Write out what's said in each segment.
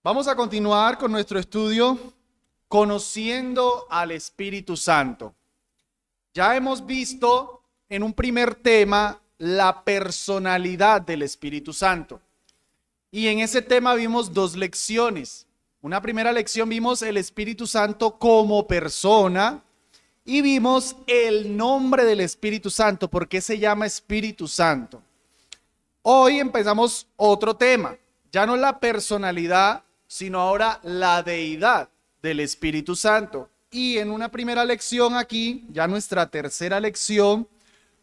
Vamos a continuar con nuestro estudio conociendo al Espíritu Santo. Ya hemos visto en un primer tema la personalidad del Espíritu Santo. Y en ese tema vimos dos lecciones. Una primera lección vimos el Espíritu Santo como persona y vimos el nombre del Espíritu Santo, por qué se llama Espíritu Santo. Hoy empezamos otro tema, ya no la personalidad, sino ahora la deidad del Espíritu Santo. Y en una primera lección aquí, ya nuestra tercera lección,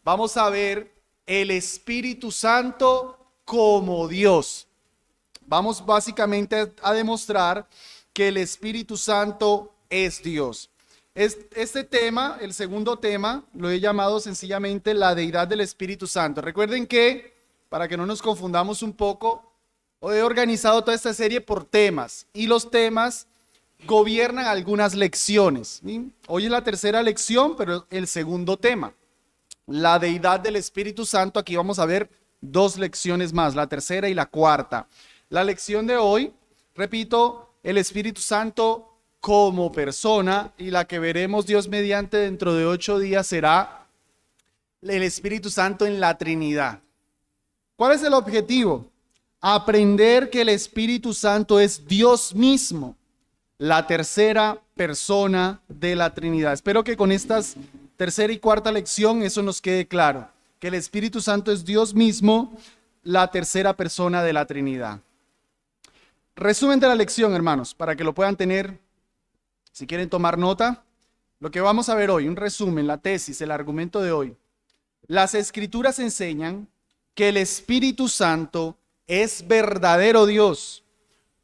vamos a ver el Espíritu Santo como Dios. Vamos básicamente a demostrar que el Espíritu Santo es Dios. Este tema, el segundo tema, lo he llamado sencillamente la deidad del Espíritu Santo. Recuerden que, para que no nos confundamos un poco, he organizado toda esta serie por temas y los temas gobiernan algunas lecciones. ¿Sí? Hoy es la tercera lección, pero el segundo tema, la deidad del Espíritu Santo. Aquí vamos a ver dos lecciones más, la tercera y la cuarta. La lección de hoy, repito, el Espíritu Santo como persona, y la que veremos Dios mediante dentro de 8 días será el Espíritu Santo en la Trinidad. ¿Cuál es el objetivo? Aprender que el Espíritu Santo es Dios mismo, la tercera persona de la Trinidad. Espero que con estas tercera y cuarta lección eso nos quede claro, que el Espíritu Santo es Dios mismo, la tercera persona de la Trinidad. Resumen de la lección, hermanos, para que lo puedan tener, si quieren tomar nota. Lo que vamos a ver hoy, un resumen, la tesis, el argumento de hoy. Las Escrituras enseñan que el Espíritu Santo es verdadero Dios,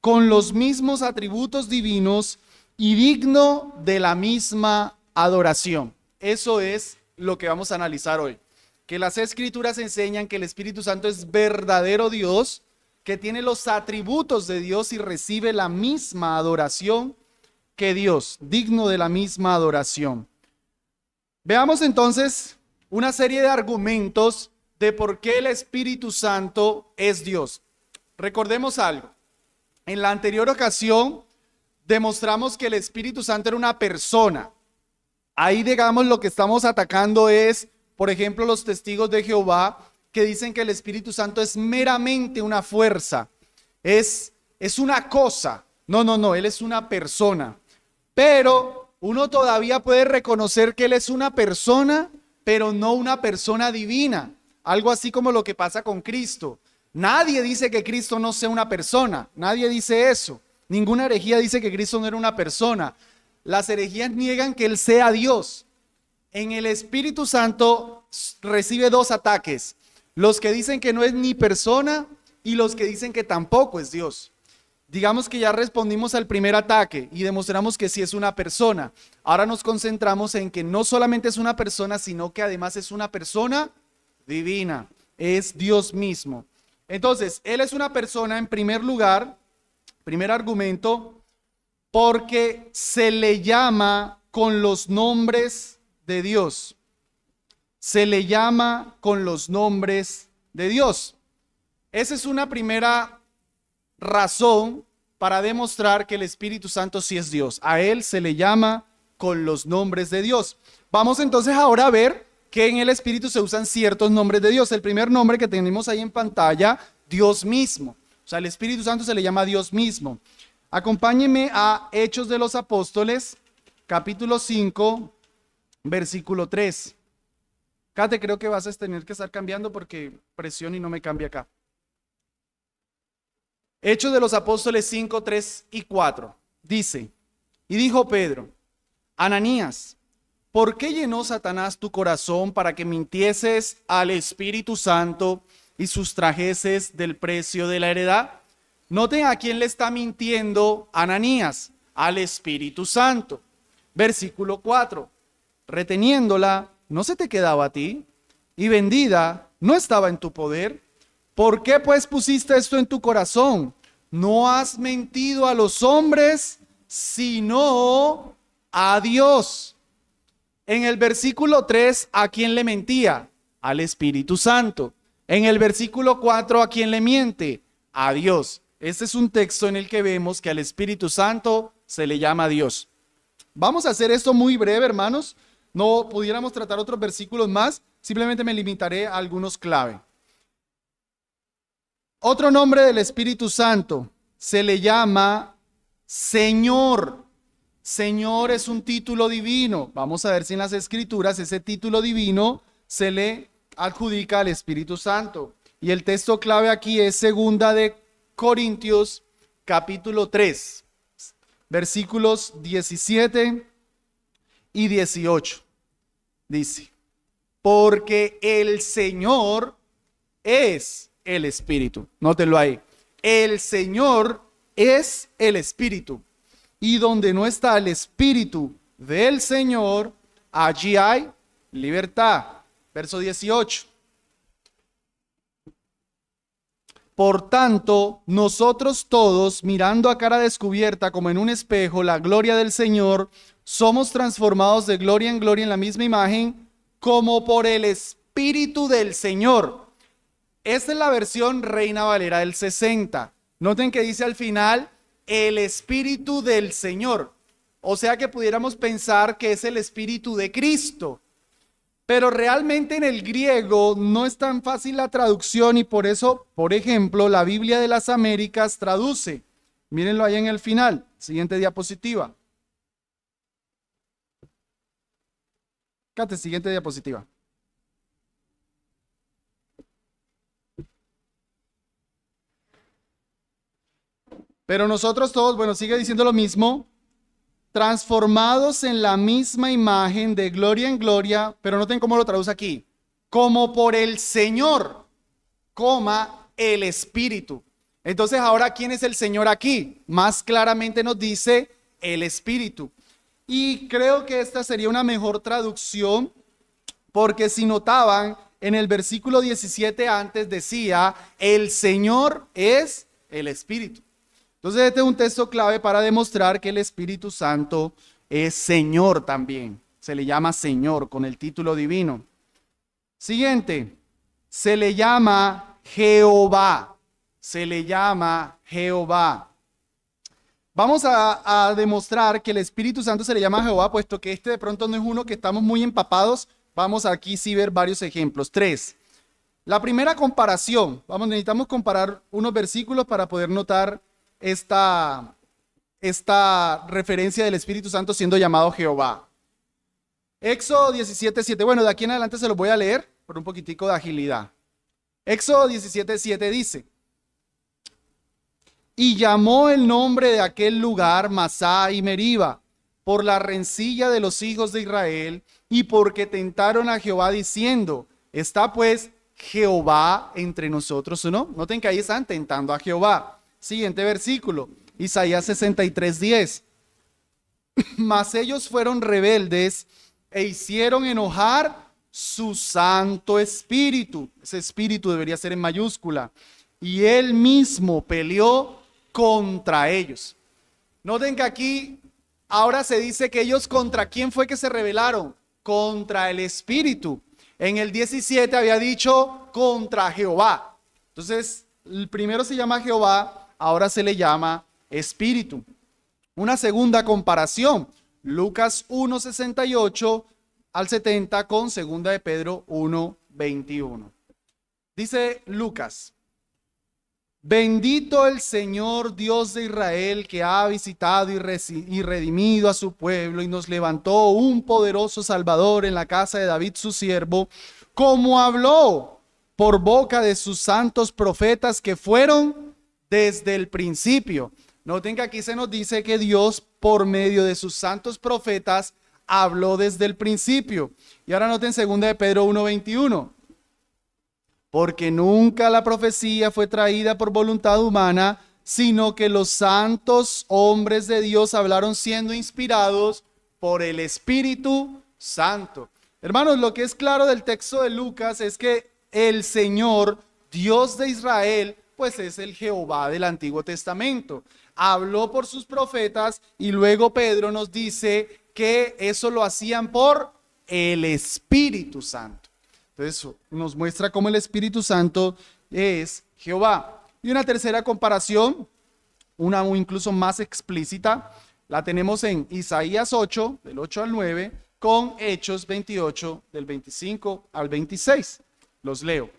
con los mismos atributos divinos y digno de la misma adoración. Eso es lo que vamos a analizar hoy. Que las Escrituras enseñan que el Espíritu Santo es verdadero Dios, que tiene los atributos de Dios y recibe la misma adoración que Dios, digno de la misma adoración. Veamos entonces una serie de argumentos de por qué el Espíritu Santo es Dios. Recordemos algo. En la anterior ocasión demostramos que el Espíritu Santo era una persona. Ahí, digamos, lo que estamos atacando es, por ejemplo, los testigos de Jehová que dicen que el Espíritu Santo es meramente una fuerza, es una cosa. No, Él es una persona. Pero uno todavía puede reconocer que Él es una persona, pero no una persona divina. Algo así como lo que pasa con Cristo. Nadie dice que Cristo no sea una persona. Nadie dice eso. Ninguna herejía dice que Cristo no era una persona. Las herejías niegan que Él sea Dios. En el Espíritu Santo recibe dos ataques. Los que dicen que no es ni persona y los que dicen que tampoco es Dios. Digamos que ya respondimos al primer ataque y demostramos que sí es una persona. Ahora nos concentramos en que no solamente es una persona, sino que además es una persona divina. Es Dios mismo. Entonces, Él es una persona en primer lugar, primer argumento, porque se le llama con los nombres de Dios. Se le llama con los nombres de Dios. Esa es una primera razón para demostrar que el Espíritu Santo sí es Dios. A Él se le llama con los nombres de Dios. Vamos entonces ahora a ver que en el Espíritu se usan ciertos nombres de Dios. El primer nombre que tenemos ahí en pantalla, Dios mismo. O sea, el Espíritu Santo se le llama Dios mismo. Acompáñenme a Hechos de los Apóstoles, capítulo 5, versículo 3. Kate, creo que vas a tener que estar cambiando porque presión y no me cambia acá. Hechos de los Apóstoles 5, 3 y 4. Dice, y dijo Pedro, Ananías, ¿por qué llenó Satanás tu corazón para que mintieses al Espíritu Santo y sustrajeses del precio de la heredad? Noten a quién le está mintiendo Ananías, al Espíritu Santo. Versículo 4. Reteniéndola, ¿no se te quedaba a ti? Y vendida, ¿no estaba en tu poder? ¿Por qué pues pusiste esto en tu corazón? No has mentido a los hombres, sino a Dios. En el versículo 3, ¿a quién le mentía? Al Espíritu Santo. En el versículo 4, ¿a quién le miente? A Dios. Este es un texto en el que vemos que al Espíritu Santo se le llama Dios. Vamos a hacer esto muy breve, hermanos. No pudiéramos tratar otros versículos más, simplemente me limitaré a algunos clave. Otro nombre del Espíritu Santo se le llama Señor. Señor es un título divino. Vamos a ver si en las Escrituras ese título divino se le adjudica al Espíritu Santo. Y el texto clave aquí es 2 de Corintios, capítulo 3, versículos 17 y 18. Dice, porque el Señor es el Espíritu. Nótelo ahí. El Señor es el Espíritu. Y donde no está el Espíritu del Señor, allí hay libertad. Verso 18. Por tanto, nosotros todos, mirando a cara descubierta como en un espejo la gloria del Señor, somos transformados de gloria en gloria en la misma imagen, como por el Espíritu del Señor. Esta es la versión Reina Valera del 60. Noten que dice al final, el Espíritu del Señor. O sea que pudiéramos pensar que es el Espíritu de Cristo. Pero realmente en el griego no es tan fácil la traducción y por eso, por ejemplo, la Biblia de las Américas traduce. Mírenlo ahí en el final. Siguiente diapositiva. Cate, siguiente diapositiva. Pero nosotros todos, bueno, sigue diciendo lo mismo, transformados en la misma imagen de gloria en gloria, pero noten cómo lo traduce aquí, como por el Señor, coma el Espíritu. Entonces ahora, ¿quién es el Señor aquí? Más claramente nos dice el Espíritu. Y creo que esta sería una mejor traducción, porque si notaban, en el versículo 17 antes decía, el Señor es el Espíritu. Entonces este es un texto clave para demostrar que el Espíritu Santo es Señor también. Se le llama Señor con el título divino. Siguiente, se le llama Jehová. Se le llama Jehová. Vamos a demostrar que el Espíritu Santo se le llama Jehová, puesto que este de pronto no es uno que estamos muy empapados. Vamos aquí sí ver varios ejemplos. 3. La primera comparación. Necesitamos comparar unos versículos para poder notar esta referencia del Espíritu Santo siendo llamado Jehová. Éxodo 17:7. Bueno, de aquí en adelante se los voy a leer por un poquitico de agilidad. Éxodo 17:7 dice, y llamó el nombre de aquel lugar Masá y Meriba, por la rencilla de los hijos de Israel, y porque tentaron a Jehová diciendo, ¿está pues Jehová entre nosotros o no? Noten que ahí están tentando a Jehová. Siguiente versículo, Isaías 63:10. Mas ellos fueron rebeldes e hicieron enojar su Santo Espíritu. Ese Espíritu debería ser en mayúscula. Y él mismo peleó contra ellos. Noten que aquí ahora se dice que ellos contra quién fue que se rebelaron. Contra el Espíritu. En el 17 había dicho contra Jehová. Entonces, el primero se llama Jehová. Ahora se le llama Espíritu. Una segunda comparación, Lucas 1:68 al 70 con 2 de Pedro 1:21. Dice Lucas, bendito el Señor Dios de Israel, que ha visitado y redimido a su pueblo y nos levantó un poderoso Salvador en la casa de David su siervo, como habló por boca de sus santos profetas que fueron desde el principio. Noten que aquí se nos dice que Dios, por medio de sus santos profetas, habló desde el principio. Y ahora noten 2 de Pedro 1:21. Porque nunca la profecía fue traída por voluntad humana, sino que los santos hombres de Dios hablaron siendo inspirados por el Espíritu Santo. Hermanos, lo que es claro del texto de Lucas es que el Señor, Dios de Israel, pues es el Jehová del Antiguo Testamento. Habló por sus profetas y luego Pedro nos dice que eso lo hacían por el Espíritu Santo. Entonces nos muestra cómo el Espíritu Santo es Jehová. Y una tercera comparación, una incluso más explícita, la tenemos en Isaías 8, del 8 al 9, con Hechos 28, del 25 al 26. Los leo.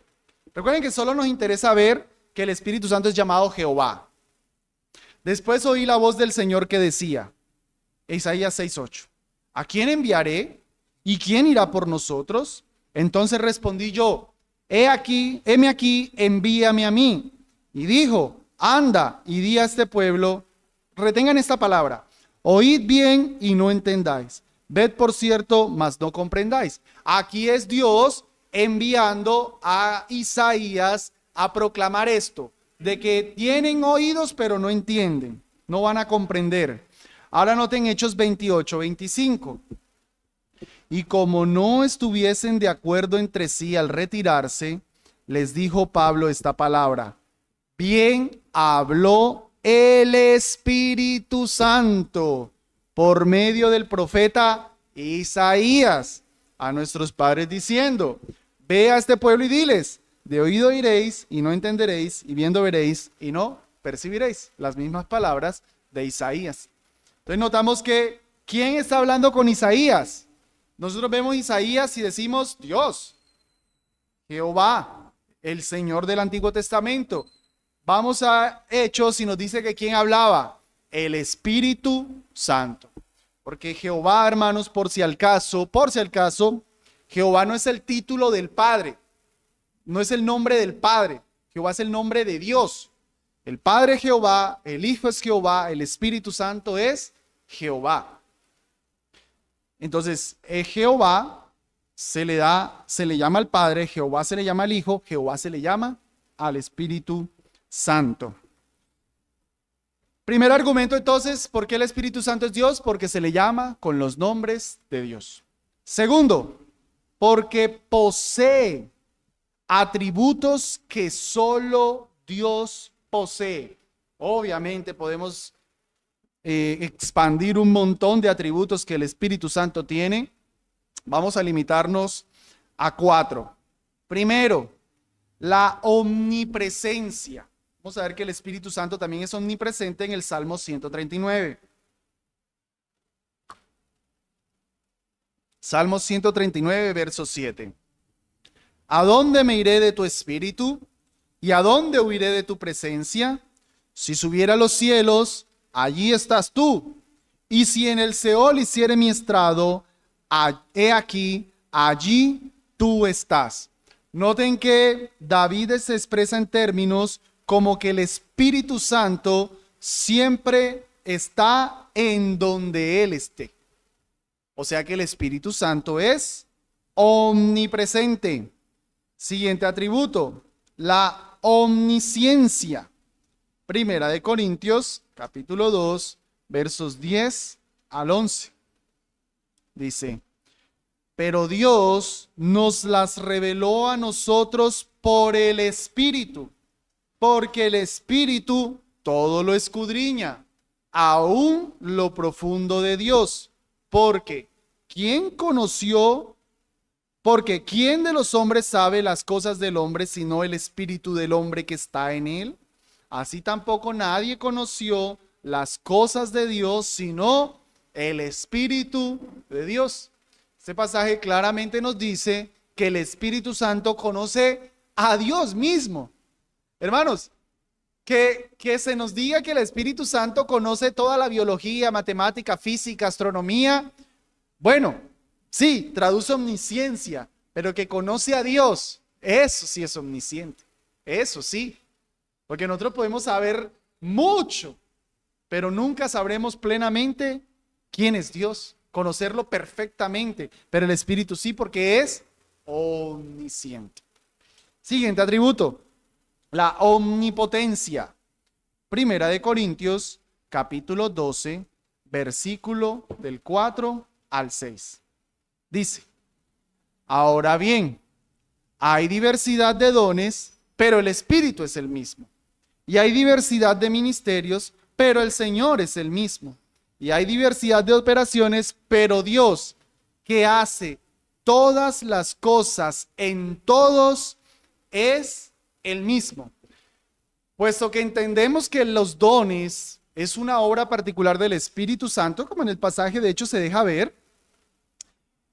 Recuerden que solo nos interesa ver que el Espíritu Santo es llamado Jehová. Después oí la voz del Señor que decía, Isaías 6:8, ¿a quién enviaré? ¿Y quién irá por nosotros? Entonces respondí yo, heme aquí, envíame a mí. Y dijo, anda y di a este pueblo, retengan esta palabra, oíd bien y no entendáis, ved por cierto, mas no comprendáis. Aquí es Dios enviando a Isaías a proclamar esto, de que tienen oídos pero no entienden, no van a comprender. Ahora noten Hechos 28, 25. Y como no estuviesen de acuerdo entre sí al retirarse, les dijo Pablo esta palabra, bien habló el Espíritu Santo por medio del profeta Isaías a nuestros padres diciendo, ve a este pueblo y diles, de oído oiréis y no entenderéis, y viendo veréis y no percibiréis. Las mismas palabras de Isaías. Entonces notamos que, ¿quién está hablando con Isaías? Nosotros vemos Isaías y decimos, Dios, Jehová, el Señor del Antiguo Testamento. Vamos a Hechos y nos dice que ¿quién hablaba? El Espíritu Santo. Porque Jehová, hermanos, por si al caso, Jehová no es el título del Padre. No es el nombre del Padre. Jehová es el nombre de Dios. El Padre es Jehová, el Hijo es Jehová, el Espíritu Santo es Jehová. Entonces, Jehová se le llama al Padre, Jehová se le llama al Hijo, Jehová se le llama al Espíritu Santo. Primer argumento entonces, ¿por qué el Espíritu Santo es Dios? Porque se le llama con los nombres de Dios. Segundo, porque posee atributos que solo Dios posee. Obviamente podemos expandir un montón de atributos que el Espíritu Santo tiene. Vamos a limitarnos a 4. Primero, la omnipresencia. Vamos a ver que el Espíritu Santo también es omnipresente en el Salmo 139. Salmo 139, verso 7. ¿A dónde me iré de tu espíritu? ¿Y a dónde huiré de tu presencia? Si subiera a los cielos, allí estás tú. Y si en el Seol hiciere mi estrado, he aquí, allí tú estás. Noten que David se expresa en términos como que el Espíritu Santo siempre está en donde Él esté. O sea que el Espíritu Santo es omnipresente. Siguiente atributo, la omnisciencia. Primera de Corintios, capítulo 2, versos 10 al 11. Dice, pero Dios nos las reveló a nosotros por el Espíritu, porque el Espíritu todo lo escudriña, aún lo profundo de Dios. Porque ¿quién de los hombres sabe las cosas del hombre sino el espíritu del hombre que está en él? Así tampoco nadie conoció las cosas de Dios sino el Espíritu de Dios. Este pasaje claramente nos dice que el Espíritu Santo conoce a Dios mismo. Hermanos, que se nos diga que el Espíritu Santo conoce toda la biología, matemática, física, astronomía. Bueno, sí, traduce omnisciencia, pero que conoce a Dios, eso sí es omnisciente. Eso sí, porque nosotros podemos saber mucho, pero nunca sabremos plenamente quién es Dios, conocerlo perfectamente, pero el Espíritu sí, porque es omnisciente. Siguiente atributo, la omnipotencia. Primera de Corintios, capítulo 12, versículo del 4 al 6. Dice, ahora bien, hay diversidad de dones, pero el Espíritu es el mismo. Y hay diversidad de ministerios, pero el Señor es el mismo. Y hay diversidad de operaciones, pero Dios, que hace todas las cosas en todos, es el mismo. Puesto que entendemos que los dones es una obra particular del Espíritu Santo, como en el pasaje de hecho se deja ver,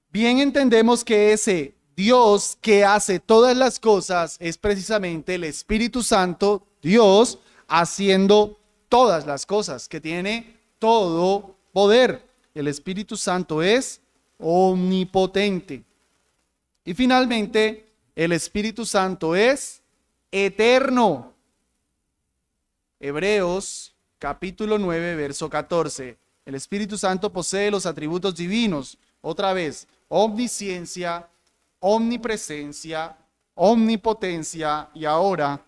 bien entendemos que ese Dios que hace todas las cosas es precisamente el Espíritu Santo, Dios, haciendo todas las cosas, que tiene todo poder. El Espíritu Santo es omnipotente. Y finalmente, el Espíritu Santo es eterno. Hebreos capítulo 9, verso 14. El Espíritu Santo posee los atributos divinos. Otra vez, omnisciencia, omnipresencia, omnipotencia y ahora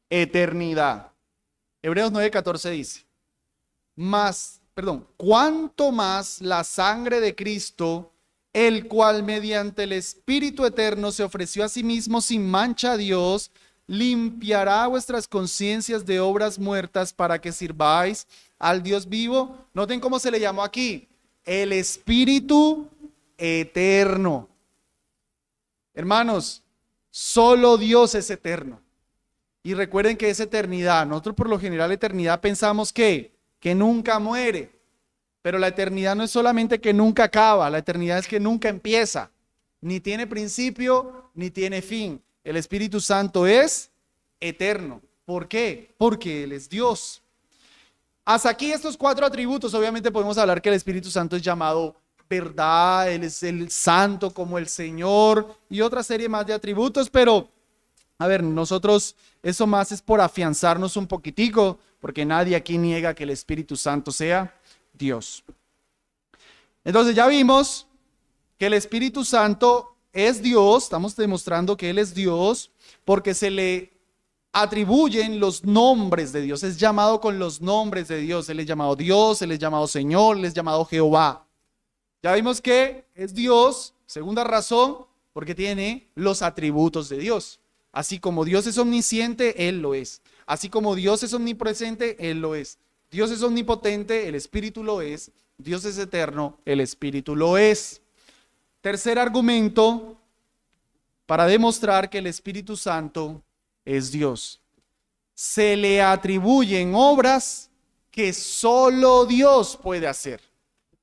eternidad. Hebreos 9:14 dice, cuanto más la sangre de Cristo, el cual mediante el Espíritu eterno se ofreció a sí mismo sin mancha a Dios, limpiará vuestras conciencias de obras muertas para que sirváis al Dios vivo. Noten cómo se le llamó aquí, el Espíritu eterno. Hermanos, solo Dios es eterno. Y recuerden que es eternidad. Nosotros por lo general eternidad pensamos que nunca muere. Pero la eternidad no es solamente que nunca acaba, la eternidad es que nunca empieza. Ni tiene principio, ni tiene fin. El Espíritu Santo es eterno. ¿Por qué? Porque Él es Dios. Hasta aquí estos 4 atributos. Obviamente podemos hablar que el Espíritu Santo es llamado verdad, Él es el santo como el Señor y otra serie más de atributos, pero a ver, nosotros eso más es por afianzarnos un poquitico, porque nadie aquí niega que el Espíritu Santo sea Dios. Entonces ya vimos que el Espíritu Santo es Dios, estamos demostrando que Él es Dios, porque se le atribuyen los nombres de Dios, es llamado con los nombres de Dios, Él es llamado Dios, Él es llamado Señor, Él es llamado Jehová. Ya vimos que es Dios, segunda razón, porque tiene los atributos de Dios. Así como Dios es omnisciente, Él lo es. Así como Dios es omnipresente, Él lo es. Dios es omnipotente, el Espíritu lo es. Dios es eterno, el Espíritu lo es. Tercer argumento para demostrar que el Espíritu Santo es Dios. Se le atribuyen obras que solo Dios puede hacer.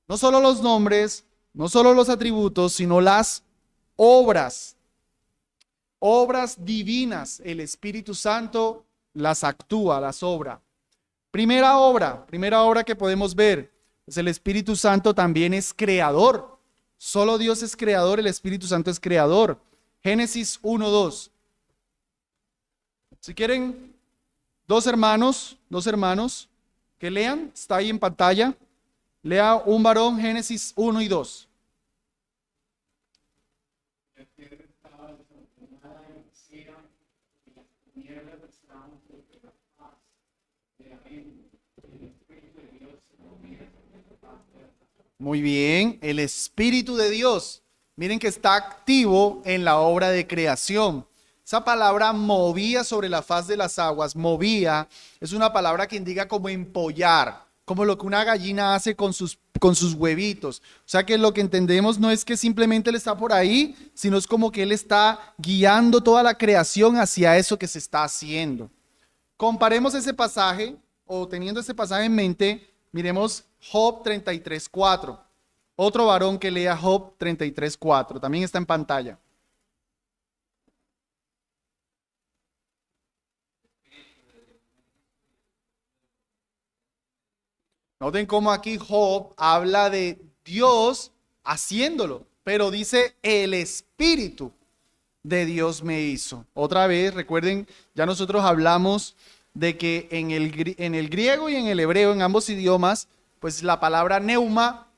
No solo los nombres, no solo los atributos, sino las obras. Obras divinas. El Espíritu Santo las actúa, las obra. Primera obra que podemos ver es el Espíritu Santo también es creador. Solo Dios es creador, el Espíritu Santo es creador. Génesis 1:2. Si quieren, dos hermanos que lean, está ahí en pantalla. Lea un varón, Génesis 1 y 2. Muy bien, el Espíritu de Dios. Miren que está activo en la obra de creación. Esa palabra movía sobre la faz de las aguas, movía, es una palabra que indica como empollar, como lo que una gallina hace con sus huevitos. O sea que lo que entendemos no es que simplemente Él está por ahí, sino es como que Él está guiando toda la creación hacia eso que se está haciendo. Comparemos ese pasaje, o teniendo ese pasaje en mente, miremos Job 33:4. Otro varón que lea Job 33:4, también está en pantalla. Noten cómo aquí Job habla de Dios haciéndolo, pero dice el Espíritu de Dios me hizo. Otra vez, recuerden, ya nosotros hablamos de que en el griego y en el hebreo, en ambos idiomas, pues la palabra neuma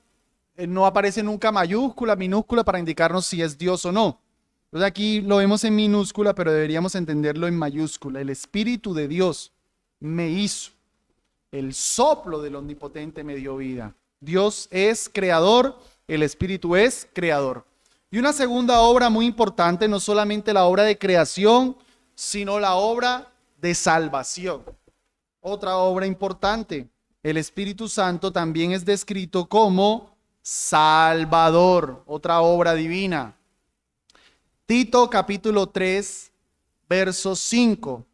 no aparece nunca mayúscula, minúscula para indicarnos si es Dios o no. Entonces aquí lo vemos en minúscula, pero deberíamos entenderlo en mayúscula. El Espíritu de Dios me hizo. El soplo del Omnipotente me dio vida. Dios es creador, el Espíritu es creador. Y una segunda obra muy importante, no solamente la obra de creación, sino la obra de salvación. Otra obra importante, el Espíritu Santo también es descrito como Salvador, otra obra divina. Tito capítulo 3, verso 5.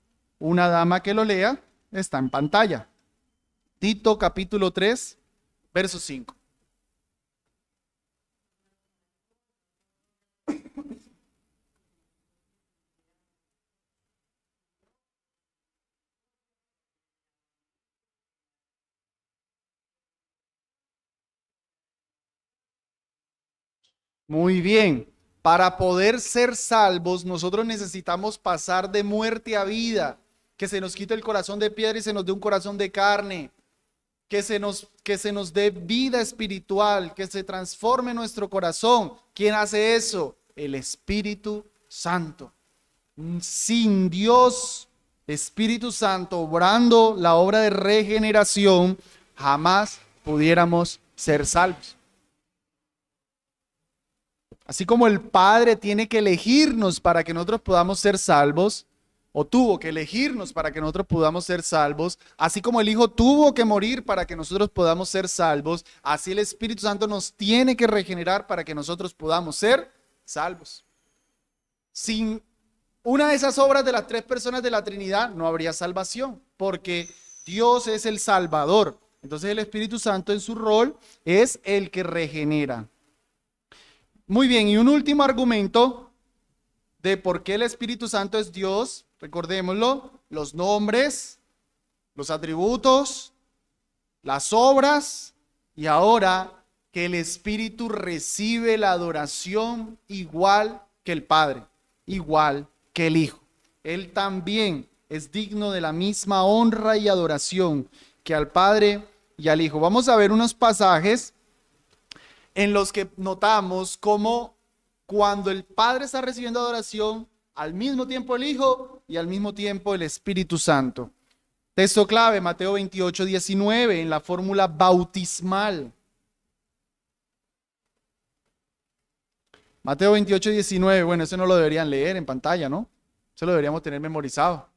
una dama que lo lea, está en pantalla. Tito capítulo 3, verso 5. Muy bien. Para poder ser salvos, nosotros necesitamos pasar de muerte a vida, que se nos quite el corazón de piedra y se nos dé un corazón de carne, que se nos dé vida espiritual, que se transforme nuestro corazón. ¿Quién hace eso? El Espíritu Santo. Sin Dios, Espíritu Santo, obrando la obra de regeneración, jamás pudiéramos ser salvos. Así como el Padre tiene que elegirnos para que nosotros podamos ser salvos, o tuvo que elegirnos para que nosotros podamos ser salvos, así como el Hijo tuvo que morir para que nosotros podamos ser salvos, así el Espíritu Santo nos tiene que regenerar para que nosotros podamos ser salvos. Sin una de esas obras de las tres personas de la Trinidad no habría salvación, porque Dios es el Salvador. Entonces el Espíritu Santo en su rol es el que regenera. Muy bien, y un último argumento de por qué el Espíritu Santo es Dios, recordémoslo, los nombres, los atributos, las obras, y ahora que el Espíritu recibe la adoración igual que el Padre, igual que el Hijo. Él también es digno de la misma honra y adoración que al Padre y al Hijo. Vamos a ver unos pasajes en los que notamos cómo cuando el Padre está recibiendo adoración, al mismo tiempo el Hijo y al mismo tiempo el Espíritu Santo. Texto clave, Mateo 28, 19, en la fórmula bautismal. Mateo 28, 19, bueno, eso no lo deberían leer en pantalla, ¿no? Eso lo deberíamos tener memorizado.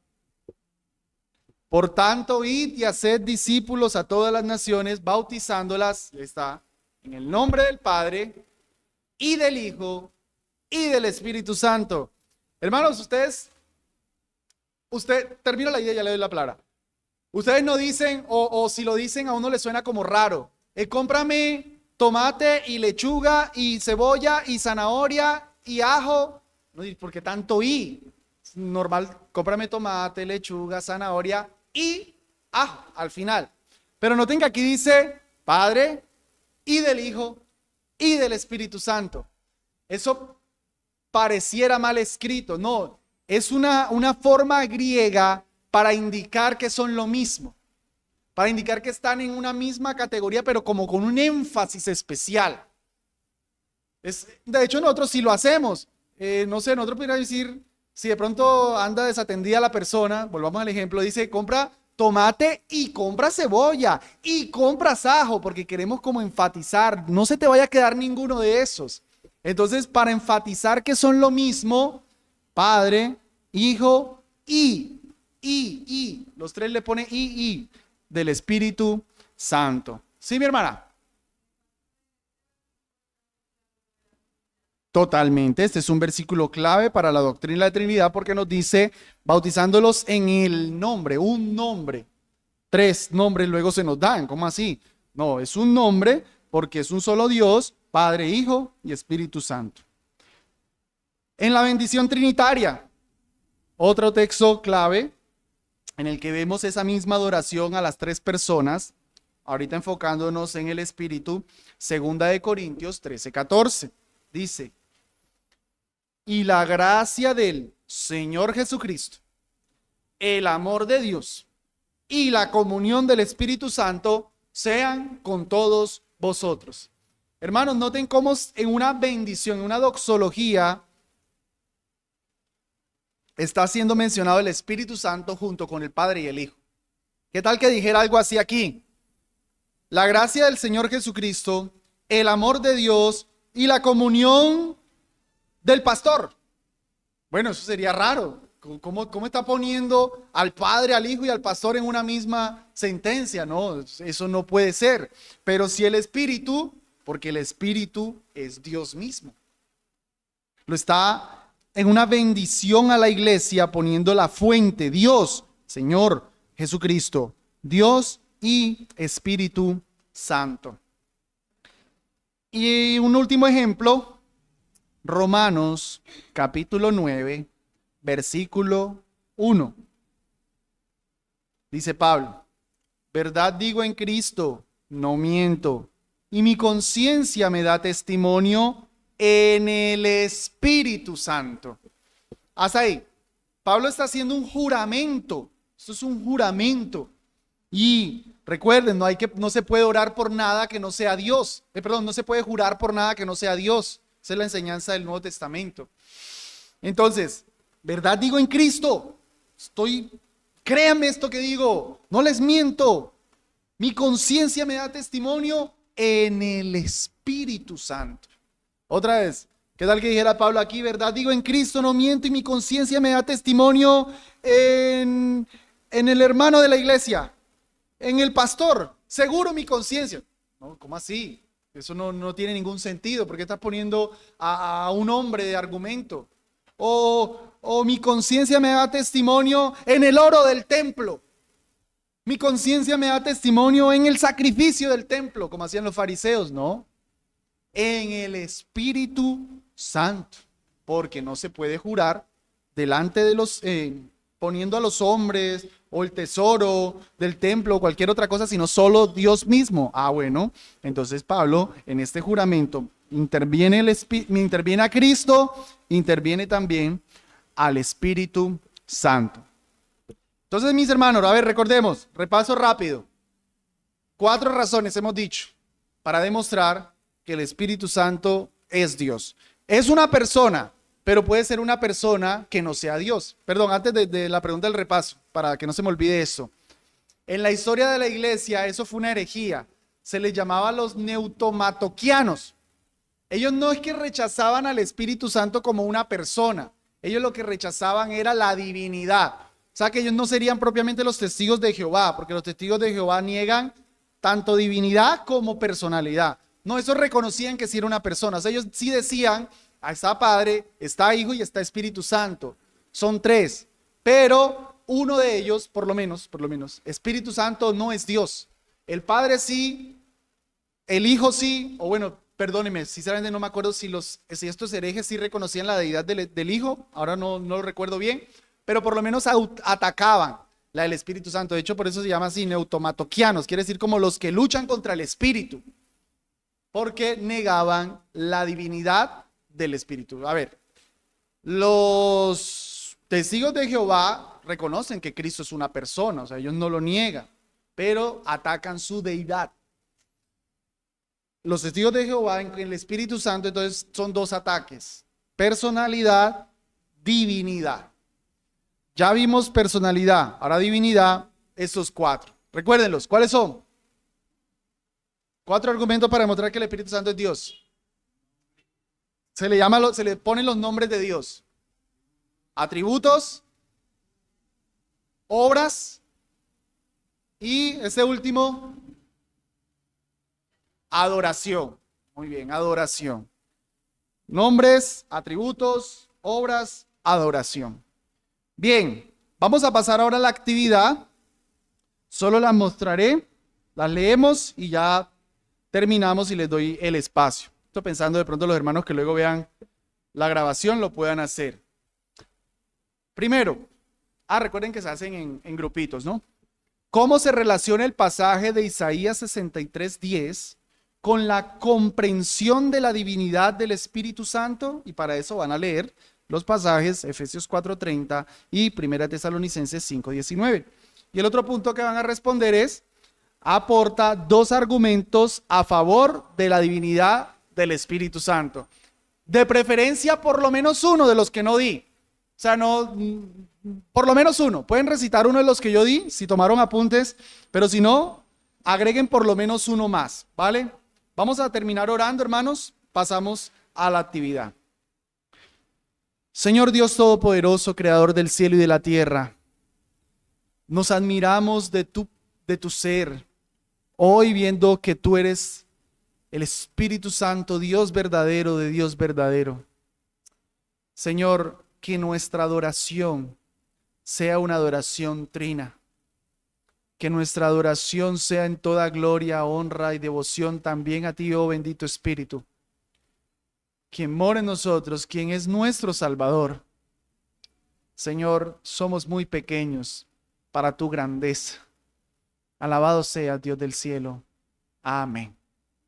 Por tanto, id y haced discípulos a todas las naciones, bautizándolas, está, en el nombre del Padre y del Hijo y del Espíritu Santo. Hermanos, usted termina la idea y ya le doy la palabra. Ustedes no dicen, o si lo dicen a uno le suena como raro. Cómprame tomate y lechuga y cebolla y zanahoria y ajo. No, ¿por qué tanto y? Normal, cómprame tomate, lechuga, zanahoria y ajo al final. Pero noten que aquí dice Padre y del Hijo y del Espíritu Santo. Eso pareciera mal escrito. No, es una forma griega para indicar que son lo mismo. Para indicar que están en una misma categoría, pero como con un énfasis especial. De hecho, nosotros sí lo hacemos. No sé, nosotros podríamos decir, si de pronto anda desatendida la persona, volvamos al ejemplo, dice, compra tomate y compra cebolla y compra ajo, porque queremos como enfatizar, no se te vaya a quedar ninguno de esos. Entonces, para enfatizar que son lo mismo, Padre, Hijo y, los tres le pone y, del Espíritu Santo. ¿Sí, mi hermana? Totalmente, este es un versículo clave para la doctrina de la Trinidad porque nos dice, bautizándolos en el nombre, un nombre. Tres nombres luego se nos dan, ¿cómo así? No, es un nombre porque es un solo Dios, Padre, Hijo y Espíritu Santo. En la bendición trinitaria, otro texto clave en el que vemos esa misma adoración a las tres personas, ahorita enfocándonos en el Espíritu, 2 Corintios 13, 14, dice, y la gracia del Señor Jesucristo, el amor de Dios y la comunión del Espíritu Santo sean con todos vosotros. Hermanos, noten cómo en una bendición, en una doxología, está siendo mencionado el Espíritu Santo junto con el Padre y el Hijo. ¿Qué tal que dijera algo así aquí? La gracia del Señor Jesucristo, el amor de Dios y la comunión del pastor. Bueno, eso sería raro. ¿Cómo está poniendo al Padre, al Hijo y al pastor en una misma sentencia? No, eso no puede ser. Pero sí el Espíritu, porque el Espíritu es Dios mismo. Lo está en una bendición a la iglesia poniendo la fuente, Dios, Señor Jesucristo, Dios y Espíritu Santo. Y un último ejemplo, Romanos capítulo 9, versículo 1. Dice Pablo: verdad digo en Cristo, no miento, y mi conciencia me da testimonio en el Espíritu Santo. Hasta ahí. Pablo está haciendo un juramento. Esto es un juramento. Y recuerden, no se puede orar por nada que no sea Dios. No se puede jurar por nada que no sea Dios. Esa es la enseñanza del Nuevo Testamento. Entonces, verdad digo en Cristo. Créanme esto que digo, no les miento. Mi conciencia me da testimonio en el Espíritu Santo. Otra vez, ¿qué tal que dijera Pablo aquí? Verdad digo en Cristo, no miento, y mi conciencia me da testimonio en el hermano de la iglesia, en el pastor. Seguro mi conciencia. No, ¿cómo así? Eso no tiene ningún sentido. ¿Por qué estás poniendo a un hombre de argumento? O mi conciencia me da testimonio en el oro del templo. Mi conciencia me da testimonio en el sacrificio del templo, como hacían los fariseos, ¿no? En el Espíritu Santo, porque no se puede jurar delante de los, poniendo a los hombres o el tesoro del templo o cualquier otra cosa, sino solo Dios mismo. Bueno, entonces Pablo en este juramento interviene a Cristo, interviene también al Espíritu Santo. Entonces, mis hermanos, a ver, recordemos, repaso rápido. 4 razones hemos dicho para demostrar que el Espíritu Santo es Dios. Es una persona, pero puede ser una persona que no sea Dios. Perdón, antes de la pregunta del repaso, para que no se me olvide eso. En la historia de la iglesia, eso fue una herejía. Se les llamaba los neutomatoquianos. Ellos no es que rechazaban al Espíritu Santo como una persona. Ellos lo que rechazaban era la divinidad. O sea que ellos no serían propiamente los testigos de Jehová, porque los testigos de Jehová niegan tanto divinidad como personalidad. No, esos reconocían que sí era una persona. O sea, ellos sí decían, está Padre, está Hijo y está Espíritu Santo. Son 3, pero uno de ellos, por lo menos, Espíritu Santo no es Dios. El Padre sí, el Hijo sí, o bueno, perdónenme, sinceramente no me acuerdo si estos herejes sí reconocían la deidad del Hijo, ahora no lo recuerdo bien, pero por lo menos atacaban la del Espíritu Santo. De hecho, por eso se llama así, neutomatoquianos, quiere decir como los que luchan contra el Espíritu, porque negaban la divinidad del Espíritu. A ver, los testigos de Jehová reconocen que Cristo es una persona, o sea, ellos no lo niegan, pero atacan su deidad. Los testigos de Jehová en el Espíritu Santo, entonces son 2 ataques: personalidad, divinidad. Ya vimos personalidad, ahora divinidad, esos 4. Recuérdenlos, ¿cuáles son? 4 argumentos para demostrar que el Espíritu Santo es Dios. Se le ponen los nombres de Dios: atributos, obras y ese último, adoración. Muy bien, adoración. Nombres, atributos, obras, adoración. Bien, vamos a pasar ahora a la actividad. Solo las mostraré, las leemos y ya terminamos y les doy el espacio. Estoy pensando de pronto los hermanos que luego vean la grabación lo puedan hacer. Primero, recuerden que se hacen en grupitos, ¿no? ¿Cómo se relaciona el pasaje de Isaías 63:10 con la comprensión de la divinidad del Espíritu Santo? Y para eso van a leer los pasajes Efesios 4:30 y 1 Tesalonicenses 5:19. Y el otro punto que van a responder es: aporta 2 argumentos a favor de la divinidad del Espíritu Santo. De preferencia, por lo menos uno de los que no di. O sea, por lo menos uno. Pueden recitar uno de los que yo di, si tomaron apuntes, pero si no, agreguen por lo menos uno más, ¿vale? Vamos a terminar orando, hermanos. Pasamos a la actividad. Señor Dios Todopoderoso, Creador del cielo y de la tierra, nos admiramos de tu ser, hoy viendo que tú eres el Espíritu Santo, Dios verdadero de Dios verdadero. Señor, que nuestra adoración sea una adoración trina. Que nuestra adoración sea en toda gloria, honra y devoción también a ti, oh bendito Espíritu, quien mora en nosotros, quien es nuestro Salvador. Señor, somos muy pequeños para tu grandeza. Alabado sea Dios del cielo. Amén.